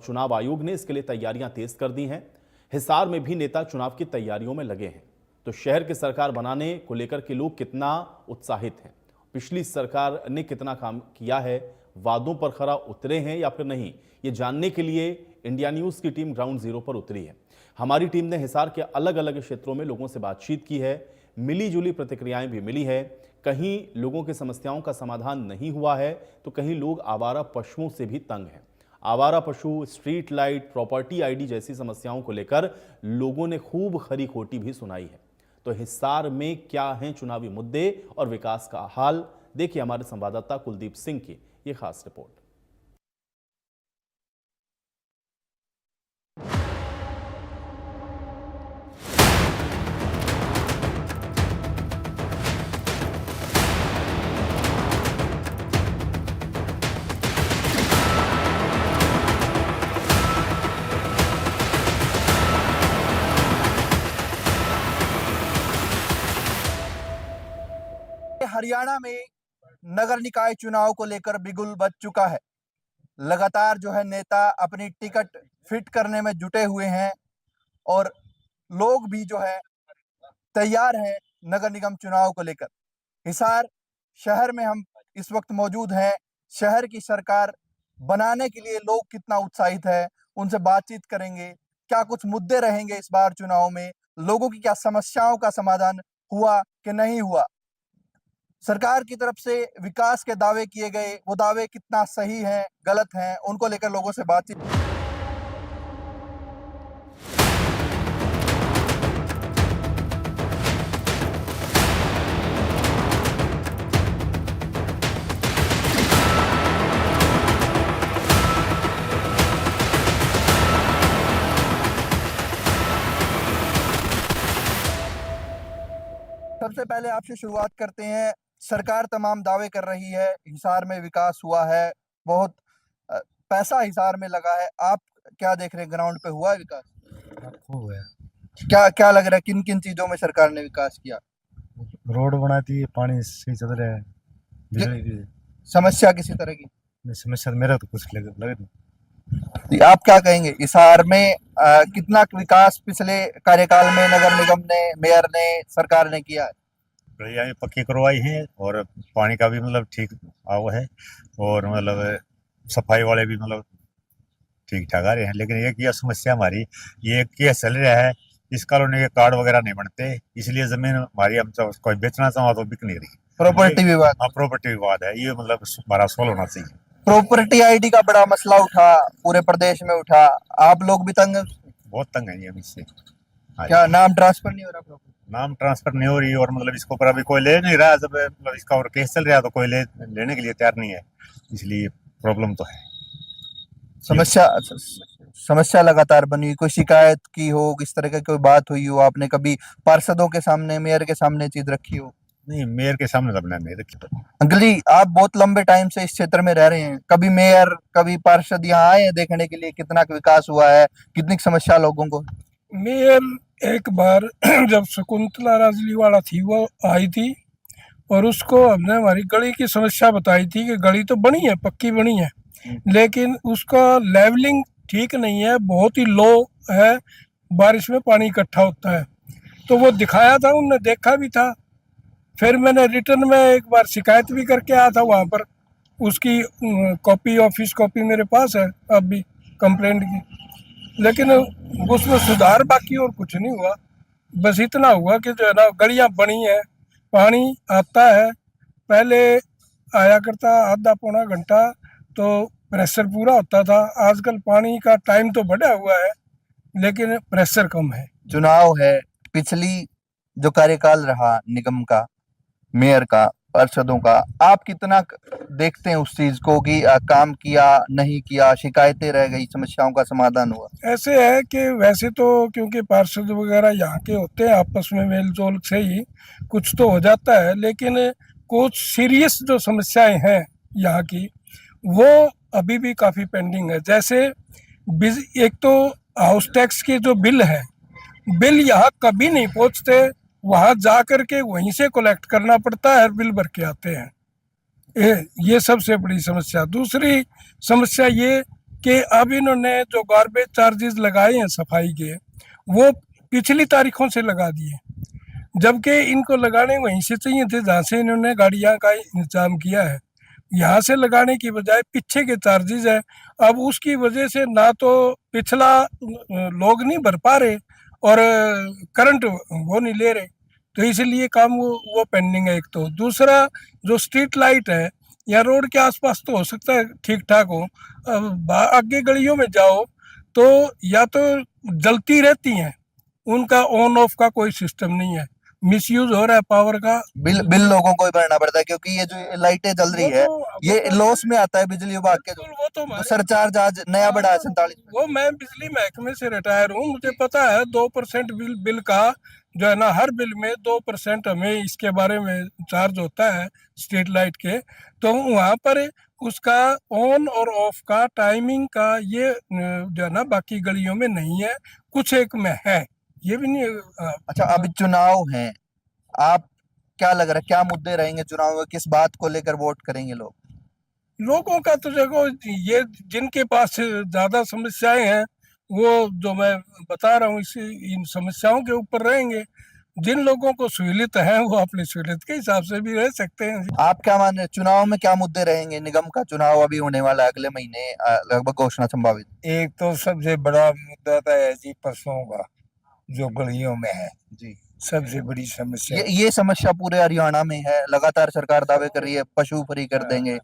चुनाव आयोग ने इसके लिए तैयारियां तेज कर दी हैं। हिसार में भी नेता चुनाव की तैयारियों में लगे हैं। तो शहर की सरकार बनाने को लेकर के लोग कितना उत्साहित हैं, पिछली सरकार ने कितना काम किया है, वादों पर खरा उतरे हैं या फिर नहीं, ये जानने के लिए इंडिया न्यूज की टीम ग्राउंड जीरो पर उतरी है। हमारी टीम ने हिसार के अलग अलग क्षेत्रों में लोगों से बातचीत की है, मिली जुली प्रतिक्रियाएं भी मिली है। कहीं लोगों की समस्याओं का समाधान नहीं हुआ है तो कहीं लोग आवारा पशुओं से भी तंग हैं। आवारा पशु, स्ट्रीट लाइट, प्रॉपर्टी आईडी जैसी समस्याओं को लेकर लोगों ने खूब खरी खोटी भी सुनाई है। तो हिसार में क्या हैं चुनावी मुद्दे और विकास का हाल, देखिए हमारे संवाददाता कुलदीप सिंह की ये खास रिपोर्ट। हरियाणा में नगर निकाय चुनाव को लेकर बिगुल बज चुका है। लगातार जो है नेता अपनी टिकट फिट करने में जुटे हुए हैं और लोग भी जो है तैयार हैं नगर निगम चुनाव को लेकर। हिसार शहर में हम इस वक्त मौजूद हैं। शहर की सरकार बनाने के लिए लोग कितना उत्साहित है, उनसे बातचीत करेंगे। क्या कुछ मुद्दे रहेंगे इस बार चुनाव में, लोगों की क्या समस्याओं का समाधान हुआ कि नहीं हुआ, सरकार की तरफ से विकास के दावे किए गए, वो दावे कितना सही हैं, गलत हैं, उनको लेकर लोगों से बातचीत। सबसे पहले आपसे शुरुआत करते हैं। सरकार तमाम दावे कर रही है, हिसार में विकास हुआ है, बहुत पैसा हिसार में लगा है। आप क्या देख रहे हैं, ग्राउंड पे हुआ है विकास? हुआ है। क्या क्या लग रहा है, किन किन चीजों में सरकार ने विकास किया? रोड बनाती है, पानी सही चल रहा है, बिजली की समस्या किसी तरह की समस्या मेरा तो कुछ लगे नहीं। तो आप क्या कहेंगे, हिसार में कितना विकास पिछले कार्यकाल में नगर निगम ने, मेयर ने, सरकार ने किया है? गलियां भी पक्की करवाई है और पानी का भी मतलब ठीक हुआ है और मतलब सफाई वाले भी मतलब ठीक ठाक आ रहे हैं। लेकिन एक यह समस्या हमारी, ये केस चल रहा है, इस कॉलोनी के कार्ड वगैरह नहीं बनते, इसलिए जमीन हमारी हम कोई बेचना चाहो तो बिक नहीं रही। प्रॉपर्टी विवाद? हाँ, प्रॉपर्टी विवाद है, ये मतलब हमारा सोल्व होना चाहिए। प्रॉपर्टी आईडी का बड़ा मसला उठा, पूरे प्रदेश में उठा, आप लोग भी तंग? बहुत तंग है ये इससे। क्या नाम ट्रांसफर नहीं हो रहा? नाम ट्रांसफर नहीं हो रही और मतलब इसको पर अभी कोई ले नहीं रहा, जब मतलब इसका और केस चल रहा है तो कोई लेने के लिए तैयार नहीं है, इसलिए प्रॉब्लम तो है। समस्या लगातार बनी। कोई शिकायत की हो, किस तरह की कोई बात हुई हो, आपने कभी पार्षदों के सामने, मेयर के सामने चीज रखी हो? नहीं, मेयर के सामने तो नहीं रखी। अंकल जी, आप बहुत लंबे टाइम से इस क्षेत्र में रह रहे हैं, कभी मेयर, कभी पार्षद यहाँ आए हैं देखने के लिए कितना विकास हुआ है, कितनी समस्या लोगों को? मेयर एक बार जब शकुंतला राजलीवाड़ा थी वो आई थी और उसको हमने हमारी गली की समस्या बताई थी कि गली तो बनी है, पक्की बनी है, लेकिन उसका लेवलिंग ठीक नहीं है, बहुत ही लो है, बारिश में पानी इकट्ठा होता है। तो वो दिखाया था, उनने देखा भी था। फिर मैंने रिटर्न में एक बार शिकायत भी करके आया था वहाँ पर, उसकी कॉपी, ऑफिस कॉपी मेरे पास है अब भी कंप्लेंट की, लेकिन उसमें सुधार बाकी और कुछ नहीं हुआ। बस इतना हुआ कि जो है ना, गलियाँ बनी है, पानी आता है, पहले आया करता आधा पौना घंटा तो प्रेशर पूरा होता था, आजकल पानी का टाइम तो बढ़ा हुआ है लेकिन प्रेशर कम है। चुनाव है, पिछली जो कार्यकाल रहा निगम का, मेयर का, पार्षदों का, आप कितना देखते हैं उस चीज को कि काम किया, नहीं किया, शिकायतें रह गई, समस्याओं का समाधान हुआ? ऐसे है कि वैसे तो क्योंकि पार्षद वगैरह यहाँ के होते हैं, आपस में मेल जोल से ही कुछ तो हो जाता है, लेकिन कुछ सीरियस जो समस्याएं हैं यहाँ की वो अभी भी काफ़ी पेंडिंग है। जैसे एक तो हाउस टैक्स के जो बिल है, बिल यहाँ कभी नहीं पहुँचते, वहाँ जा कर के वहीं से कलेक्ट करना पड़ता है, बिल भर के आते हैं। ये सबसे बड़ी समस्या। दूसरी समस्या ये कि अब इन्होंने जो गार्बेज चार्जेस लगाए हैं सफाई के, वो पिछली तारीखों से लगा दिए, जबकि इनको लगाने वहीं से चाहिए थे जहाँ से इन्होंने गाड़ियाँ का इंतजाम किया है। यहाँ से लगाने की बजाय पीछे के चार्जेस है। अब उसकी वजह से ना तो पिछला लोग नहीं भर पा रहे और करंट वो नहीं ले रहे, तो इसलिए काम वो पेंडिंग है। एक तो दूसरा, जो स्ट्रीट लाइट है या रोड के आसपास तो हो सकता है ठीक ठाक हो, अब आगे गलियों में जाओ तो या तो जलती रहती हैं, उनका ऑन ऑफ का कोई सिस्टम नहीं है, मिसयूज हो रहा है पावर का। बिल लोगों को ही भरना पड़ता है, क्योंकि ये जो लाइटें जल रही है ये लॉस में आता है बिजली विभाग के, वो तो तो सरचार्ज आज नया बढ़ा है 47। वो मैं बिजली महकमे से रिटायर हूँ, मुझे पता है 2% बिल का जो है ना, हर बिल में 2% हमें इसके बारे में चार्ज होता है स्ट्रीट लाइट के। तो वहाँ पर उसका ऑन और ऑफ का टाइमिंग का ये जो है ना बाकी गलियों में नहीं है, कुछ एक में है, ये भी नहीं। अच्छा, अभी चुनाव हैं, आप क्या लग रहा है क्या मुद्दे रहेंगे चुनाव में, किस बात को लेकर वोट करेंगे लोग? लोगों का तो देखो, ये जिनके पास ज्यादा समस्याएं हैं वो जो मैं बता रहा हूँ इसी इन समस्याओं के ऊपर रहेंगे। जिन लोगों को सहूलियत है वो अपनी सहूलियत के हिसाब से भी रह सकते हैं। आप क्या मान रहे हैं चुनाव में क्या मुद्दे रहेंगे? निगम का चुनाव अभी होने वाला है अगले महीने, लगभग घोषणा संभावित। एक तो सबसे बड़ा मुद्दा तो है जी पशुओं का, जो गलियों में है जी, सबसे बड़ी समस्या। ये समस्या पूरे हरियाणा में है, लगातार सरकार दावे कर रही है पशु फ्री कर देंगे।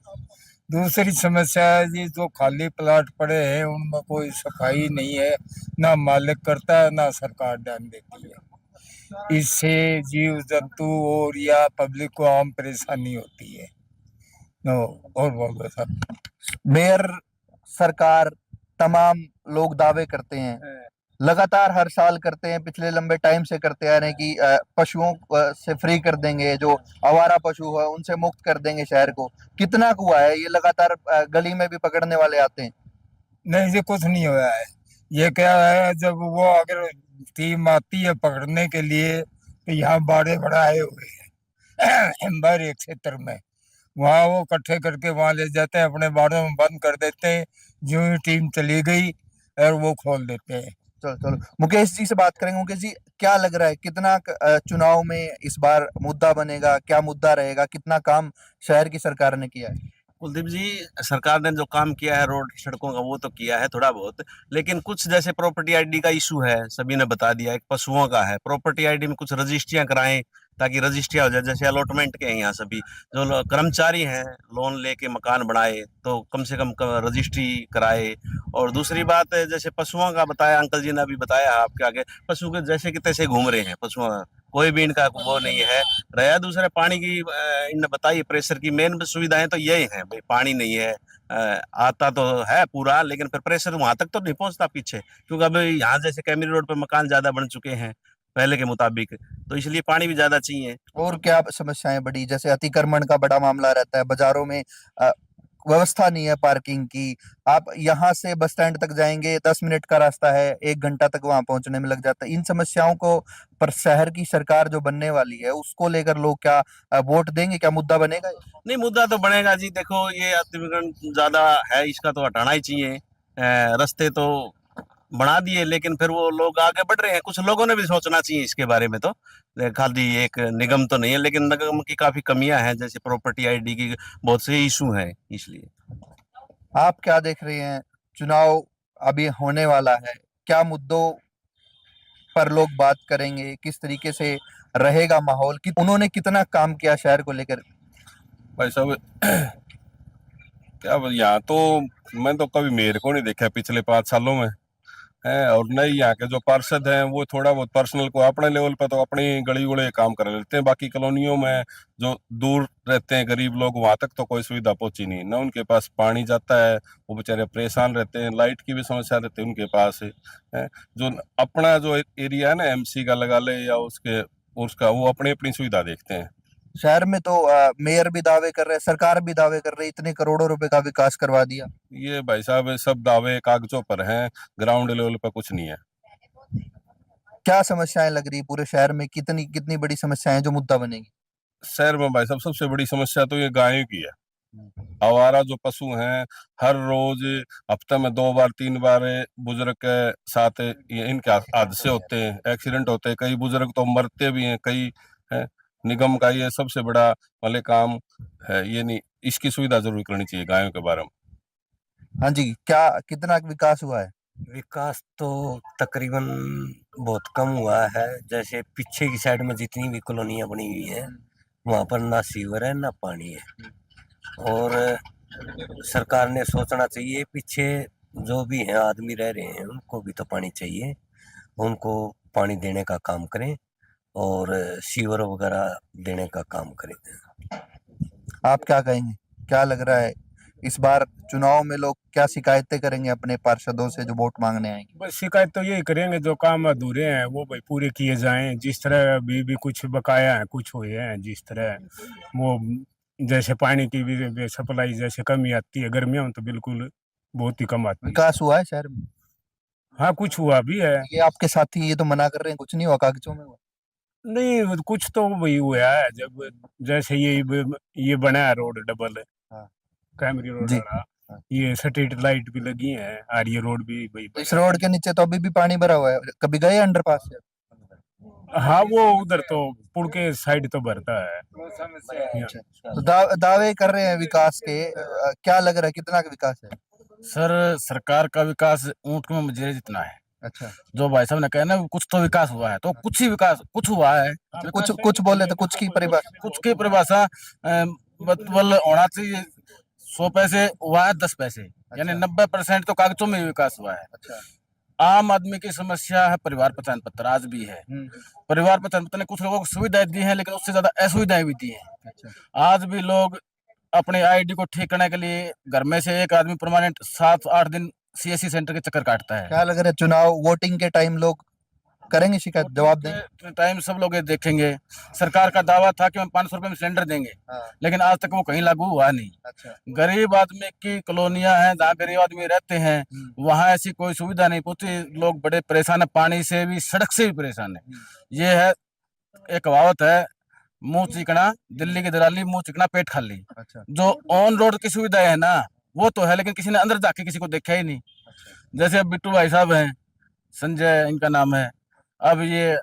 दूसरी समस्या है जी, जो खाली प्लाट पड़े हैं उनमें कोई सफाई नहीं है, ना मालिक करता है ना सरकार ध्यान देती है। इससे जीव जंतु और या पब्लिक को आम परेशानी होती है। नो, और बोलो सर। मेयर, सरकार, तमाम लोग दावे करते हैं, लगातार हर साल करते हैं, पिछले लंबे टाइम से करते आ रहे हैं कि पशुओं से फ्री कर देंगे, जो आवारा पशु है उनसे मुक्त कर देंगे शहर को। कितना हुआ है ये? लगातार गली में भी पकड़ने वाले आते हैं। नहीं जी, कुछ नहीं हुआ है। ये क्या है, जब वो अगर टीम आती है पकड़ने के लिए तो यहाँ बाड़े बढ़ाए हुए हैं बाहरी क्षेत्र में, वहाँ वो इकट्ठे करके वहां ले जाते हैं, अपने बाड़ों में बंद कर देते हैं। जो ही टीम चली गई और वो खोल देते हैं। चलो चलो, मुकेश जी से बात करेंगे। मुकेश जी, क्या लग रहा है कितना चुनाव में इस बार मुद्दा बनेगा, क्या मुद्दा रहेगा, कितना काम शहर की सरकार ने किया है? कुलदीप जी, सरकार ने जो काम किया है रोड सड़कों का वो तो किया है थोड़ा बहुत, लेकिन कुछ जैसे प्रॉपर्टी आईडी का इशू है, सभी ने बता दिया। एक पशुओं का है, प्रॉपर्टी आईडी में कुछ रजिस्ट्रियां कराएं ताकि रजिस्ट्रियां हो जाए। जैसे अलॉटमेंट के हैं यहाँ सभी जो कर्मचारी हैं, लोन लेके मकान बनाए तो कम से कम रजिस्ट्री कराए। और दूसरी बात है, जैसे पशुओं का बताया, अंकल जी ने अभी बताया आपके आगे, पशु के जैसे कि तैसे घूम रहे हैं पशुओं, कोई भी इनका वो नहीं है। रहा दूसरे पानी की, इनने बताई प्रेशर की मेन सुविधाएं तो यही है भाई, पानी नहीं है, आता तो है पूरा लेकिन फिर प्रेशर वहां तक तो नहीं पहुंचता पीछे, क्योंकि अब यहाँ जैसे कैमरी रोड पे मकान ज्यादा बन चुके हैं पहले के मुताबिक, तो इसलिए पानी भी ज्यादा चाहिए। और क्या समस्याएं बड़ी? जैसे अतिक्रमण का बड़ा मामला रहता है, बाजारों में व्यवस्था नहीं है पार्किंग की। आप यहाँ से बस स्टैंड तक जाएंगे, 10 मिनट का रास्ता है, 1 घंटा तक वहां पहुंचने में लग जाता है। इन समस्याओं को पर शहर की सरकार जो बनने वाली है उसको लेकर लोग क्या वोट देंगे? क्या मुद्दा बनेगा? नहीं, मुद्दा तो बनेगा जी। देखो, ये अतिक्रमण ज्यादा है, इसका तो हटाना ही चाहिए। रास्ते तो बना दिए लेकिन फिर वो लोग आगे बढ़ रहे हैं, कुछ लोगों ने भी सोचना चाहिए इसके बारे में। तो खाली एक निगम तो नहीं है, लेकिन निगम की काफी कमियां हैं, जैसे प्रॉपर्टी आईडी की बहुत से इशू हैं। इसलिए आप क्या देख रहे हैं, चुनाव अभी होने वाला है, क्या मुद्दों पर लोग बात करेंगे, किस तरीके से रहेगा माहौल, कि उन्होंने कितना काम किया शहर को लेकर? भाई साहब, क्या यहाँ तो मैं तो कभी मेयर को नहीं देखा पिछले 5 सालों में है। और नहीं, यहाँ के जो पार्षद हैं वो थोड़ा बहुत पर्सनल को अपने लेवल पे तो अपनी गली गुड़े काम कर लेते हैं, बाकी कॉलोनियों में जो दूर रहते हैं गरीब लोग वहां तक तो कोई सुविधा पहुंची नहीं ना। उनके पास पानी जाता है, वो बेचारे परेशान रहते हैं, लाइट की भी समस्या रहती है उनके पास है। जो अपना जो एरिया है ना एमसी का लगा ले या उसका वो अपनी अपनी सुविधा देखते हैं। शहर में तो मेयर भी दावे कर रहे हैं, सरकार भी दावे कर रही है, इतने करोड़ों रुपए का विकास करवा दिया। ये भाई साहब सब दावे कागजों पर हैं, ग्राउंड लेवल पर कुछ नहीं है। क्या समस्याएं लग रही पूरे शहर में? कितनी कितनी बड़ी समस्याएं जो मुद्दा बनेगी? शहर में भाई साहब सबसे बड़ी समस्या तो ये गायों की है। आवारा जो पशु हैं, हर रोज हफ्ते में 2 बार 3 बार बुजुर्ग के साथ ये इनके हादसे होते हैं, एक्सीडेंट होते हैं, कई बुजुर्ग तो मरते भी हैं, कई हैं। निगम का ये सबसे बड़ा वाले काम है, ये नहीं, इसकी सुविधा जरूर करनी चाहिए गायों के बारे में। हाँ जी, क्या कितना विकास हुआ है? विकास तो तकरीबन बहुत कम हुआ है। जैसे पीछे की साइड में जितनी भी कॉलोनियां बनी हुई है वहां पर ना सीवर है ना पानी है। और सरकार ने सोचना चाहिए, पीछे जो भी हैं आदमी रह रहे हैं उनको भी तो पानी चाहिए, उनको पानी देने का काम करें और सीवर वगैरह देने का काम करें। आप क्या कहेंगे? क्या लग रहा है इस बार चुनाव में लोग क्या शिकायतें करेंगे अपने पार्षदों से जो वोट मांगने आएंगे? बस शिकायत तो यही करेंगे, जो काम अधूरे हैं वो भाई पूरे किए जाएं। जिस तरह अभी भी कुछ बकाया है, कुछ हुए हैं, जिस तरह वो जैसे पानी की भी सप्लाई जैसे कमी आती है गर्मियों में तो बिल्कुल बहुत ही कम आती है। विकास हुआ है शहर में? हाँ कुछ हुआ भी है। ये आपके साथी ये तो मना कर रहे हैं कुछ नहीं हुआ, कागजों में हुआ। नहीं वो कुछ तो वही हुआ है, जब जैसे ये बना है रोड डबल हाँ। कैमरी रोड जी। वाला, हाँ। ये स्ट्रीट लाइट भी लगी है और ये रोड भी भाई इस रोड के नीचे तो अभी भी पानी भरा हुआ है, कभी गए अंडरपास से? हाँ वो उधर तो पुल के साइड तो भरता है। अच्छा। तो दावे कर रहे हैं विकास के, क्या लग रहा है कितना का विकास है? सर सरकार का विकास ऊंट में मजेरे जितना है। अच्छा, जो भाई साहब ने कहा ना कुछ तो विकास हुआ है, तो कुछ ही विकास कुछ हुआ है। कुछ बोले तो कुछ की परिभाषा। कुछ की परिभाषा मतलब होना चाहिए 100 पैसे हुआ है 10 पैसे, यानी 90% तो कागजों में ही विकास हुआ है। अच्छा। आम आदमी की समस्या है परिवार पहचान पत्र, आज भी है। परिवार पहचान पत्र ने कुछ लोगों को सुविधाएं दी हैं, लेकिन उससे ज्यादा असुविधाएं भी दी हैं। अच्छा। आज भी लोग अपने आईडी को ठीक करने के लिए घर में से एक आदमी परमानेंट 7-8 दिन सीएससी सेंटर के चक्कर काटता है। क्या लग रहा है चुनाव वोटिंग के टाइम लोग करेंगे शिकायत, जवाब देंगे? टाइम सब लोग ये देखेंगे। सरकार का दावा था कि हम 500 रुपए में सिलेंडर देंगे, हाँ। लेकिन आज तक वो कहीं लागू हुआ नहीं। अच्छा। गरीब आदमी की कॉलोनियां हैं जहाँ गरीब आदमी रहते हैं, वहाँ ऐसी कोई सुविधा नहीं पहुंची। लोग बड़े परेशान है, पानी से भी सड़क से भी परेशान है। ये है एक कहावत है, मुंह चिकना दिल्ली की दलाली, मुंह चिकना पेट खाली। अच्छा। जो ऑन रोड की सुविधाएं है ना वो तो है, लेकिन किसी ने अंदर जाके किसी को देखा ही नहीं। जैसे अब बिट्टू भाई साहब हैं, संजय इनका नाम है, अब ये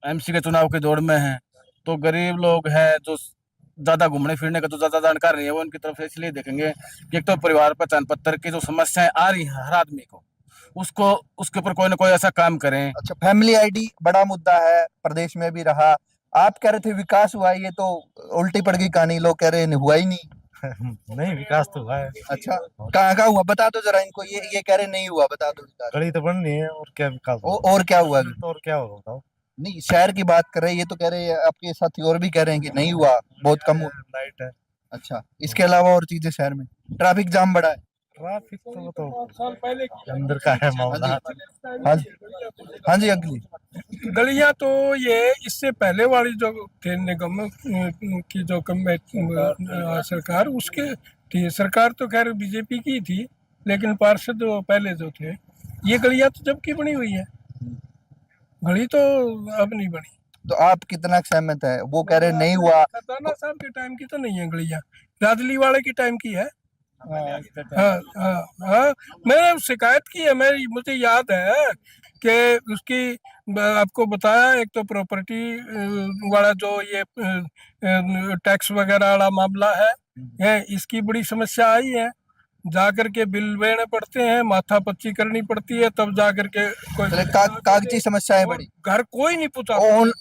एमसी के चुनाव के दौड़ में हैं, तो गरीब लोग हैं जो ज्यादा घूमने फिरने का जो ज्यादा जानकार नहीं है, वो उनकी तरफ से इसलिए देखेंगे कि एक तो परिवार पहचान पत्र की जो समस्याएं आ रही हैं हर आदमी को, उसको उसके ऊपर कोई ना कोई ऐसा काम करें। अच्छा, फैमिली आईडी बड़ा मुद्दा है, प्रदेश में भी रहा। आप कह रहे थे विकास हुआ है, ये तो उल्टी पड़ गई कहानी, लोग कह रहे हैं हुआ ही नहीं। नहीं, विकास तो हुआ है। अच्छा, कहाँ हुआ बता दो जरा इनको, ये कह रहे नहीं हुआ, बता दो विकास। गली तो बन रही है, और क्या विकास और क्या हुआ? और क्या होगा बताओ? नहीं, शहर की बात कर रहे हैं, ये तो कह रहे हैं, आपके साथी और भी कह रहे हैं कि नहीं हुआ, बहुत कम हुआ। लाइट है। अच्छा, इसके अलावा और चीजें शहर में? ट्रैफिक जाम बढ़ा है? ट्रैफिक तो अंदर का है मामला। हाँ जी, हाँ जी अगली। गलियां तो ये इससे पहले वाली जो थे निगम की जो सरकार, उसके थी। सरकार तो खैर बीजेपी की थी, लेकिन पार्षद जो पहले जो थे, ये गलियां तो जब की बनी हुई है, गली तो अब नहीं बनी। तो आप कितना सहमत है? वो कह रहे नहीं हुआ। खजाना साहब के टाइम की तो नहीं है गलियां, राजली वाले की टाइम की है। हाँ हाँ हाँ, मैंने शिकायत की है, मुझे याद है कि उसकी आपको बताया, एक तो प्रॉपर्टी वाला जो ये टैक्स वगैरह वाला मामला है, इसकी बड़ी समस्या आई है। जाकर के बिल देने पड़ते हैं, माथा पच्ची करनी पड़ती है, तब जाकर के कोई कागजी समस्याएं बड़ी। घर कोई नहीं पूछा।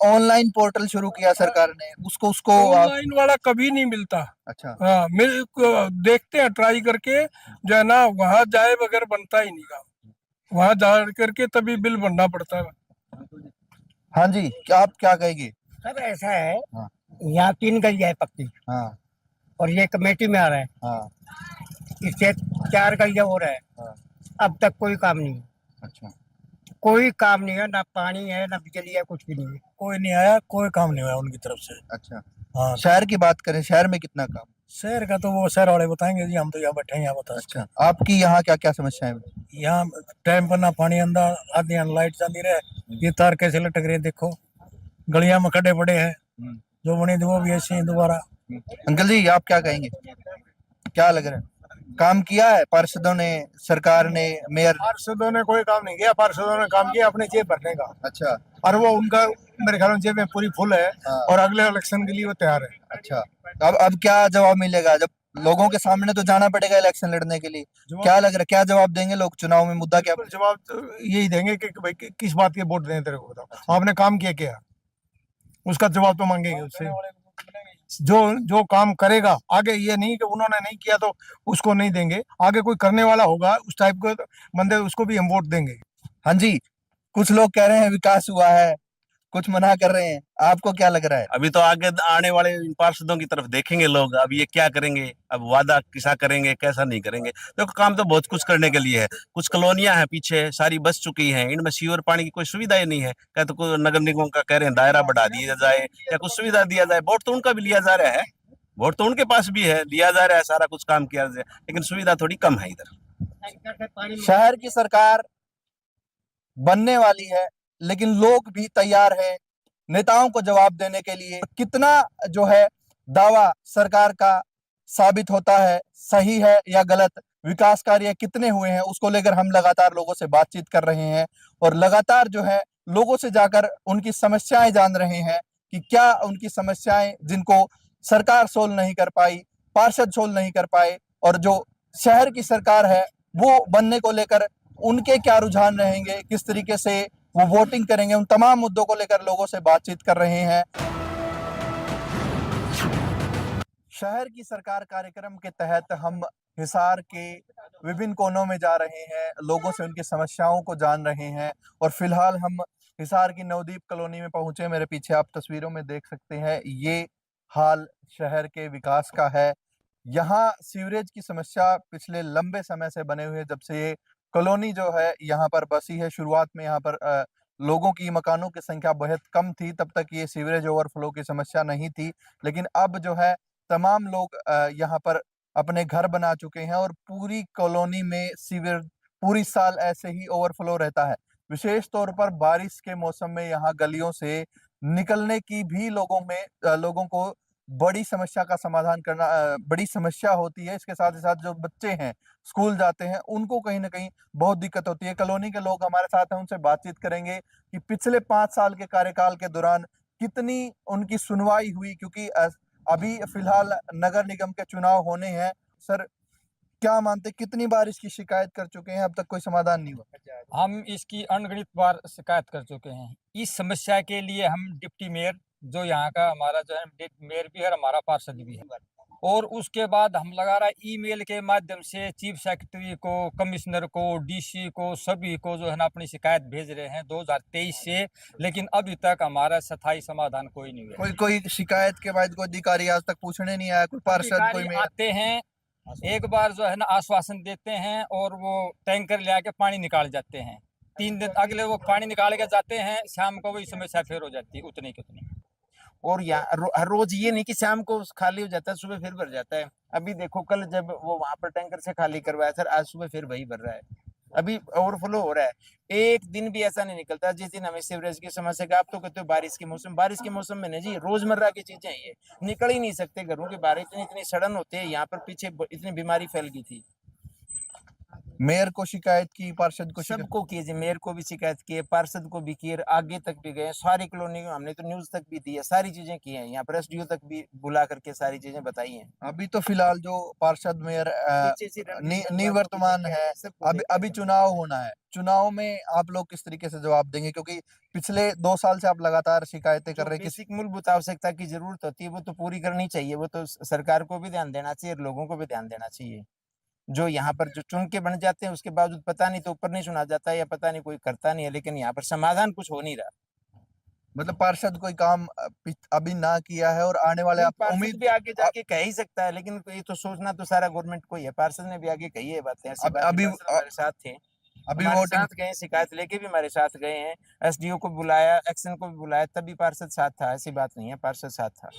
ऑनलाइन पोर्टल शुरू किया सरकार ने, उसको ऑनलाइन वाला कभी नहीं मिलता। अच्छा। हाँ, देखते हैं ट्राई करके, जो है ना, वहां जाए बगैर बनता ही नहीं काम, वहां जा करके तभी बिल भरना पड़ता है। हाँ जी, आप क्या कहेंगे? सर ऐसा है, हाँ। यहाँ 3 गलियां है पक्की। हाँ। और ये कमेटी में आ रहा है। हाँ। इससे 4 गलियां हो रहा है। हाँ। अब तक कोई काम नहीं है। अच्छा, कोई काम नहीं है, ना पानी है ना बिजली है, कुछ भी नहीं है। कोई नहीं आया, कोई काम नहीं हुआ उनकी तरफ से। अच्छा। हाँ, शहर की बात करें, शहर में कितना काम? शहर का तो वो शहर वाले बताएंगे जी, हम तो यहाँ बैठे हैं, यहाँ बता। अच्छा, आपकी यहाँ क्या क्या समस्याएं? यहाँ टाइम पर ना पानी अंदर, आधी लाइट जाती रहे, ये तार कैसे लटक रहे देखो, गलियां में खड्डे पड़े हैं, जो बने थे वो भी ऐसे ही दोबारा। अंकल जी, आप क्या कहेंगे? क्या लग रहा है, काम किया है पार्षदों ने, सरकार ने, मेयर? पार्षदों ने कोई काम नहीं किया, पार्षदों ने काम किया अपने जेब भरने का, अच्छा। और वो उनका मेरे ख्याल में जेब में पूरी फुल है, हाँ। और अगले इलेक्शन के लिए वो तैयार है। अच्छा, अब क्या जवाब मिलेगा? जब लोगों के सामने तो जाना पड़ेगा इलेक्शन लड़ने के लिए, क्या लग रहा है, क्या जवाब देंगे लोग चुनाव में? मुद्दा क्या? जवाब तो यही देंगे कि भाई किस बात के वोट दें तेरे को, बताओ आपने काम किया क्या, उसका जवाब तो मांगेंगे उससे। जो काम करेगा आगे, ये नहीं कि उन्होंने नहीं किया तो उसको नहीं देंगे, आगे कोई करने वाला होगा उस टाइप के बंदे, उसको भी हम वोट देंगे। हाँ जी, कुछ लोग कह रहे हैं विकास हुआ है, कुछ मना कर रहे हैं, आपको क्या लग रहा है? अभी तो आगे आने वाले पार्षदों की तरफ देखेंगे लोग, अब ये क्या करेंगे, अब वादा किसा करेंगे कैसा नहीं करेंगे। देखो काम तो बहुत कुछ करने के लिए है, कुछ कॉलोनियां हैं पीछे सारी बस चुकी हैं, इनमें सीवर पानी की कोई सुविधा ही नहीं है। क्या तो कोई नगर निगम का कह रहे हैं दायरा बढ़ा दिया जाए या कुछ सुविधा दिया जाए, वोट तो उनका भी लिया जा रहा है, वोट तो उनके पास भी है, लिया जा रहा है, सारा कुछ काम किया जाए, लेकिन सुविधा थोड़ी कम है इधर। शहर की सरकार बनने वाली है, लेकिन लोग भी तैयार है नेताओं को जवाब देने के लिए। कितना जो है दावा सरकार का साबित होता है, सही है या गलत, विकास कार्य कितने हुए हैं, उसको लेकर हम लगातार लोगों से बातचीत कर रहे हैं और लगातार जो है लोगों से जाकर उनकी समस्याएं जान रहे हैं कि क्या उनकी समस्याएं जिनको सरकार सोल्व नहीं कर पाई, पार्षद सोल्व नहीं कर पाए, और जो शहर की सरकार है वो बनने को लेकर उनके क्या रुझान रहेंगे, किस तरीके से वो वोटिंग करेंगे, उन तमाम मुद्दों को लेकर लोगों से बातचीत कर रहे हैं। शहर की सरकार कार्यक्रम के तहत हम हिसार के विभिन्न कोनों में जा रहे हैं, लोगों से उनकी समस्याओं को जान रहे हैं और फिलहाल हम हिसार की नवदीप कॉलोनी में पहुंचे। मेरे पीछे आप तस्वीरों में देख सकते हैं, ये हाल शहर के विकास का है। यहाँ सीवरेज की समस्या पिछले लंबे समय से बने हुए, जब से ये कॉलोनी जो है यहाँ पर बसी है। शुरुआत में यहाँ पर लोगों की, मकानों की संख्या बहुत कम थी, तब तक ये सीवरेज ओवरफ्लो की समस्या नहीं थी, लेकिन अब जो है तमाम लोग यहाँ पर अपने घर बना चुके हैं और पूरी कॉलोनी में सीवरेज पूरी साल ऐसे ही ओवरफ्लो रहता है। विशेष तौर पर बारिश के मौसम में यहाँ गलियों से निकलने की भी लोगों को बड़ी समस्या का समाधान करना बड़ी समस्या होती है। इसके साथ ही साथ जो बच्चे हैं स्कूल जाते हैं, उनको कहीं ना कहीं बहुत दिक्कत होती है। कॉलोनी के लोग हमारे साथ हैं, उनसे बातचीत करेंगे कि पिछले 5 साल के कार्यकाल के दौरान कितनी उनकी सुनवाई हुई, क्योंकि अभी फिलहाल नगर निगम के चुनाव होने हैं। सर, क्या मानते, कितनी बार इसकी शिकायत कर चुके हैं, अब तक कोई समाधान नहीं हुआ? हम इसकी अनगिनत बार शिकायत कर चुके हैं। इस समस्या के लिए हम डिप्टी मेयर, जो यहाँ का हमारा जो है मेयर भी है, हमारा पार्षद भी है, और उसके बाद हम लगातार ईमेल के माध्यम से चीफ सेक्रेटरी को, कमिश्नर को, डीसी को, सभी को जो है ना अपनी शिकायत भेज रहे हैं 2023 से, लेकिन अभी तक हमारा स्थायी समाधान कोई नहीं हुआ। कोई शिकायत के बाद कोई अधिकारी आज तक पूछने नहीं आया, कोई पार्षद, कोई मेयर? आते हैं, एक बार जो है ना आश्वासन देते हैं और वो टैंकर ले आके पानी निकाल जाते हैं, 3 दिन अगले वो पानी निकाल के जाते हैं, शाम को वही समस्या फिर हो जाती है उतनी की उतनी। और हर रोज ये नहीं कि शाम को खाली हो जाता है, सुबह फिर भर जाता है। अभी देखो कल जब वो वहां पर टैंकर से खाली करवाया सर, आज सुबह फिर वही भर रहा है, अभी ओवरफ्लो हो रहा है। एक दिन भी ऐसा नहीं निकलता जिस दिन हमें सीवरेज की समस्या का। आप तो कहते हो बारिश के मौसम में नहीं जी, रोजमर्रा की चीजें ये निकल ही नहीं सकते घरों के बाहर, इतनी सड़न होती है। यहाँ पर पीछे इतनी बीमारी फैल गई थी। मेयर को शिकायत की, पार्षद को सबको की जी, मेयर को भी शिकायत की है, पार्षद को भी की है, आगे तक भी गए, सारी कॉलोनी को हमने तो न्यूज तक भी दी है, सारी चीजें की हैं, यहाँ पर एसडीओ तक भी बुला करके सारी चीजें बताई हैं। अभी तो फिलहाल जो पार्षद मेयर निवर्तमान है, अभी चुनाव होना है, चुनाव में आप लोग किस तरीके से जवाब देंगे, क्योंकि पिछले 2 साल से आप लगातार शिकायतें कर रहे हैं? बेसिक मूलभूत आवश्यकता की जरूरत होती है वो तो पूरी करनी चाहिए, वो तो सरकार को भी ध्यान देना चाहिए, लोगों को भी ध्यान देना चाहिए। जो यहाँ पर जो चुन के बन जाते हैं उसके बावजूद पता नहीं तो ऊपर नहीं सुना जाता है, या पता नहीं कोई करता नहीं है, लेकिन यहाँ पर समाधान कुछ हो नहीं रहा। मतलब पार्षद कोई काम अभी ना किया है और आने वाले आप उम्मीद भी आगे जाके कह ही सकता है, लेकिन ये तो सोचना तो सारा गवर्नमेंट को ही है। पार्षद ने भी आगे कही है बातें, अभी हमारे साथ थे, अभी साथ गए, शिकायत लेके भी हमारे साथ गए हैं, एसडीओ को बुलाया, एक्शन को भी बुलाया, तभी पार्षद साथ था, ऐसी बात नहीं है, पार्षद साथ था।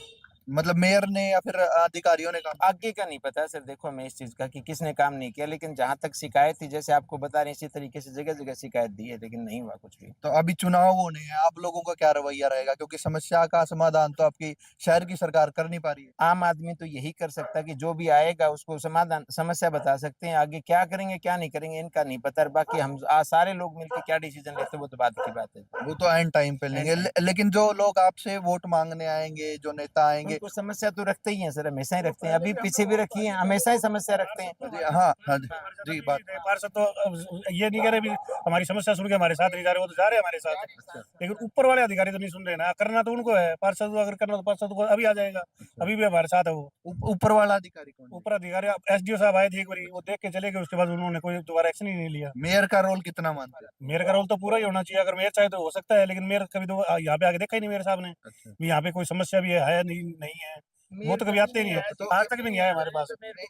मतलब मेयर ने या फिर अधिकारियों ने काम? आगे का नहीं पता सर, देखो हमें इस चीज का कि किसने काम नहीं किया, लेकिन जहां तक शिकायत थी जैसे आपको बता रहे हैं इसी तरीके से जगह जगह शिकायत दी है, लेकिन नहीं हुआ कुछ भी। तो अभी चुनाव होने हैं, आप लोगों का क्या रवैया रहेगा, क्योंकि समस्या का समाधान तो आपकी शहर की सरकार कर नहीं पा रही है। आम आदमी तो यही कर सकता है कि जो भी आएगा उसको समाधान समस्या बता सकते हैं, आगे क्या करेंगे क्या नहीं करेंगे इनका नहीं पता, और बाकी हम सारे लोग मिलकर क्या डिसीजन लेते हैं वो तो बात की बात है। वो तो एंड टाइम पे लेंगे। लेकिन जो लोग आपसे वोट मांगने आएंगे, जो नेता आएंगे, उनको समस्या तो रखते ही हैं सर, हमेशा ही रखते हैं, अभी पीछे भी रखी है, हमेशा ही समस्या रखते हैं। जी हाँ हाँ जी बात। पार्षद तो अब ये नहीं कह रहे भी हमारी समस्या सुन के हमारे साथ नहीं जा रहे, वो तो जा रहे हैं हमारे साथ, लेकिन ऊपर वाले अधिकारी तो नहीं सुन रहे ना। करना तो उनको है, पार्षद अगर करना तो पार्षद को अभी आ जाएगा, अभी भी हमारे साथ है वो। ऊपर वाला अधिकारी कौन है? ऊपर अधिकारी एसडीओ साहब आए थे एक बार, वो देख के चले गए, उसके बाद उन्होंने कोई दोबारा एक्शन ही नहीं लिया। मेयर का रोल कितना मानते हैं? मेयर का रोल तो पूरा ही होना चाहिए, अगर मेयर चाहे तो हो सकता है, लेकिन मेयर कभी तो यहाँ पे आके देखा ही नहीं मेयर साहब ने भी यहाँ पे कोई समस्या भी है नहीं है, वो तो कभी आते नहीं है, तो आज तक भी नहीं आया हमारे पास।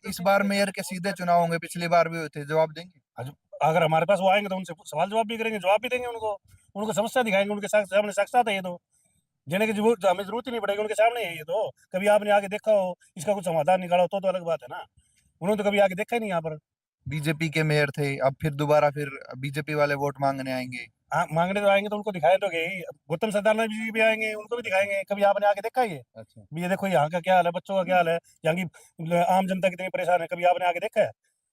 इस बार मेयर के सीधे चुनाव होंगे, पिछली बार भी हुए थे, जवाब देंगे? अगर हमारे पास वो आएंगे तो उनसे सवाल जवाब भी करेंगे, जवाब भी देंगे उनको समस्या दिखाएंगे, उनके सामने साक्षात है ये तो, जिन्हें की हमें जरूरत ही नहीं पड़ेगी, उनके सामने है ये तो। कभी आपने आगे देखा हो, इसका कुछ समाधान निकाला हो तो अलग बात है ना, उन्होंने तो कभी आगे देखा ही नहीं यहाँ पर। बीजेपी के मेयर थे, अब फिर दोबारा फिर बीजेपी वाले वोट मांगने आएंगे। हाँ, मांगने तो आएंगे तो उनको दिखाए तो गए, गौतम सरदार ने भी आएंगे, उनको भी दिखाएंगे, कभी आपने आके देखा ये? अच्छा, भी ये देखो यहाँ का क्या हाल है, बच्चों का क्या हाल है, यहाँ की आम जनता कितनी परेशान है, कभी आपने आके देखा है?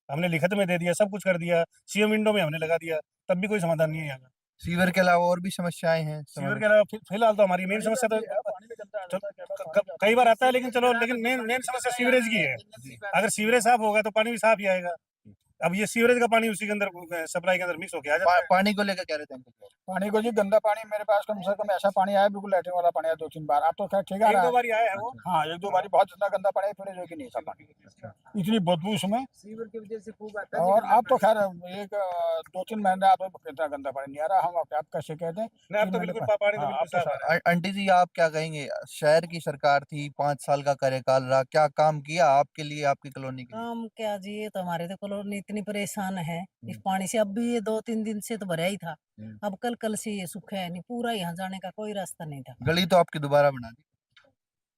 हमने लिखित में दे दिया, सब कुछ कर दिया, सीएम विंडो में हमने लगा दिया, तब भी कोई समाधान नहीं है यहाँ का। सीवर के अलावा और भी समस्याएं हैं? सीवर के अलावा फिलहाल तो हमारी मेन समस्या तो कई बार आता है, लेकिन चलो, लेकिन मेन समस्या सीवरेज की है। अगर सीवरेज साफ होगा तो पानी भी साफ ही आएगा। अब ये सीवरेज का पानी उसी के अंदर सप्लाई के अंदर मिक्स होके आ जाता है। पानी को लेकर क्या रहते हैं? पानी को जी गंदा पानी मेरे पास कम से कम ऐसा पानी आया बिल्कुल लैट्रिन वाला पानी आया 2-3 बार। अब तो खैर ठीक आ एक रहा दो है। बार आया है वो। हाँ 1-2 बार बहुत ज्यादा गंदा पानी फिर जो कि नहीं था पानी, इतनी बदबू उसमें। सीवर की वजह से खूब आता और अब तो खैर एक 2-3 महीने अब इतना गंदा पानी नहीं आ रहा। हम आप कैसे कहते हैं? नहीं, अब तो बिल्कुल पानी तो बिल्कुल साफ है। आंटी जी, आप क्या कहेंगे? शहर की सरकार थी, 5 साल का कार्यकाल रहा, क्या काम किया आपके लिए, आपकी कॉलोनी के लिए? काम क्या जी, ये तो हमारे तो कॉलोनी इतनी परेशान है इस पानी से। अब भी ये 2-3 दिन से तो भरा ही था, अब कल से ये सूखा है नहीं, पूरा यहाँ जाने का कोई रास्ता नहीं था। गली तो आपकी दोबारा बना दी?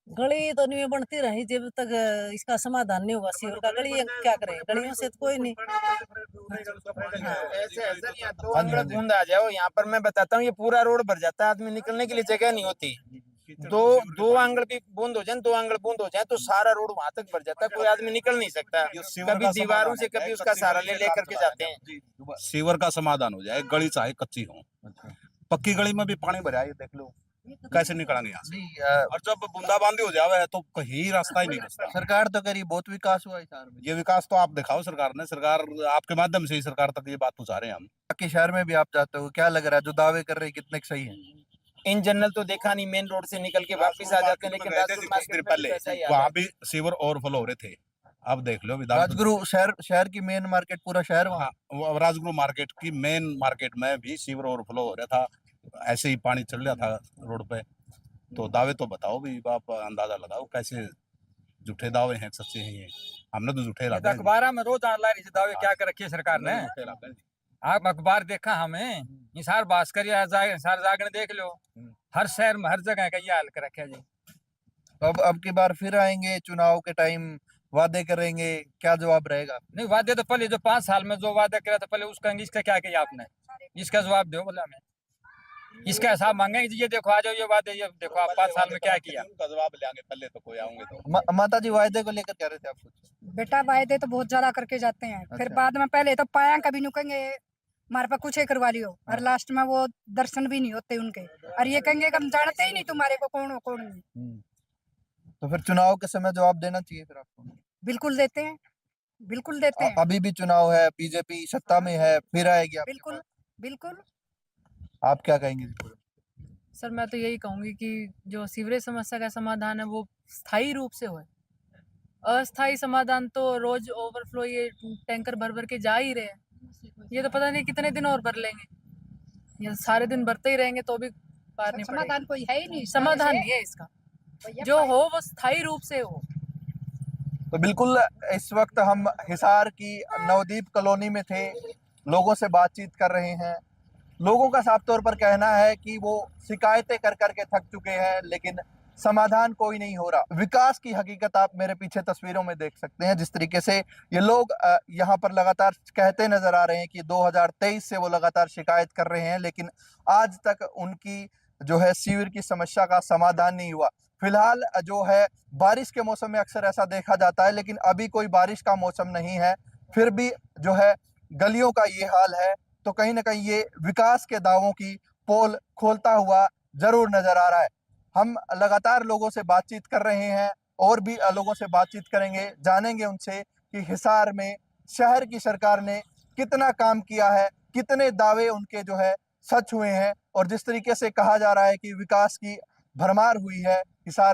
गली तो नहीं बनती रही जब तक इसका समाधान नहीं होगा सीवर का। गली क्या करें, गलियों से तो कोई नहीं। ऐसे ऐसे यहाँ 2 आंगन बूंद आ जाओ, यहाँ पर मैं बताता हूँ ये पूरा रोड भर जाता है, आदमी निकलने के लिए जगह नहीं होती। दो आंगन भी बूंद हो जाए, 2 आंगन बूंद हो जाए तो सारा रोड वहां तक भर जाता है, कोई आदमी निकल नहीं सकता। कभी दीवारों से कभी उसका सहारा ले लेकर के जाते हैं। सीवर का समाधान हो जाए, गली चाहे कच्ची हो, पक्की गली में भी पानी भरा है, देख लो कैसे निकलेंगे यहाँ से। और जब बूंदाबांदी हो जावे है तो कहीं रास्ता ही नहीं बचता। सरकार तो करी, बहुत विकास हुआ है शहर में। ये विकास तो आप दिखाओ सरकार ने, सरकार आपके माध्यम से ही सरकार तक ये बात पहुंचा रहे हैं हम। बाकी शहर में भी आप जाते हो, क्या लग रहा है जो दावे कर रहे हैं कितने सही है? इन जनरल तो देखा नहीं, मेन रोड से निकल के वापस आ जाते हैं, लेकिन राजगुरु मार्केट में पहले भी वैसा ही हाल है। वहाँ भी सीवर ओवरफ्लो हो रहे थे, अब देख लो राजगुरु शहर की मेन मार्केट, पूरा शहर वहाँ। हाँ, राजगुरु मार्केट की मेन मार्केट में भी सीवर ओवरफ्लो हो रहा था, ऐसे ही पानी चल रहा था रोड पे। तो दावे तो बताओ भी, आप अंदाजा लगाओ कैसे झूठे दावे हैं सच्चे हैं ये। हमने तो झूठे ये तो अखबार में रोज ला रही दावे क्या कर रखी है सरकार ने। आप अखबार देखा हमें, हिसार भास्कर या हिसार जागरण देख लो, हर शहर में हर जगह का ये हाल कर रखा है जी। अब की बार फिर आएंगे चुनाव के टाइम, वादे करेंगे, क्या जवाब रहेगा? नहीं, वादे तो पहले जो 5 साल में जो वादा करा था पहले उसका इसका क्या किया आपने, इसका जवाब दो बोला हमें, इसका हिसाब मांगेंगे। ये देखो आ जाओ, ये वादे, ये देखो आप 5 साल में क्या किया। उनका जवाब लेंगे पहले तो कोई आएंगे तो। माता जी वायदे को लेकर क्या रहते आप कुछ? बेटा वायदे तो बहुत ज्यादा करके जाते हैं, फिर बाद में पहले तो पाया कभी नुकेंगे हमारे पास कुछ ही करवा लियो, और लास्ट में वो दर्शन भी नहीं होते उनके, और ये कहेंगे कि हम जानते ही नहीं तुम्हारे को कौन हो कौन नहीं। तो फिर चुनाव के समय जवाब देना चाहिए फिर आपको? बिल्कुल देते हैं, बिल्कुल देते हैं। अभी भी चुनाव है, बीजेपी सत्ता में है, फिर आएगी बिल्कुल बिल्कुल। आप क्या कहेंगे? सर मैं तो यही कहूंगी कि जो सीवरेज समस्या का समाधान है वो स्थायी रूप से हो। अस्थायी समाधान तो रोज ओवरफ्लो ये टैंकर भर भर के जा ही रहे हैं, ये तो पता नहीं कितने दिन और भर लेंगे, ये सारे दिन भरते ही रहेंगे तो भी पार नहीं पड़ेगा। समाधान कोई है ही नहीं, समाधान नहीं है इसका, जो हो वो स्थायी रूप से हो। तो बिल्कुल इस वक्त हम हिसार की नवदीप कॉलोनी में थे, लोगों से बातचीत कर रहे हैं। लोगों का साफ तौर पर कहना है कि वो शिकायतें कर करके थक चुके हैं, लेकिन समाधान कोई नहीं हो रहा। विकास की हकीकत आप मेरे पीछे तस्वीरों में देख सकते हैं। जिस तरीके से ये लोग यहाँ पर लगातार कहते नजर आ रहे हैं कि 2023 से वो लगातार शिकायत कर रहे हैं, लेकिन आज तक उनकी जो है सीवर की समस्या का समाधान नहीं हुआ। फिलहाल जो है बारिश के मौसम में अक्सर ऐसा देखा जाता है, लेकिन अभी कोई बारिश का मौसम नहीं है, फिर भी जो है गलियों का ये हाल है। तो कहीं ना कहीं ये विकास के दावों की पोल खोलता हुआ जरूर नजर आ रहा है। हम लगातार लोगों से बातचीत कर रहे हैं और भी लोगों से बातचीत करेंगे, जानेंगे उनसे कि हिसार में शहर की सरकार ने कितना काम किया है, कितने दावे उनके जो है सच हुए हैं। और जिस तरीके से कहा जा रहा है कि विकास की भरमार हुई है हिसार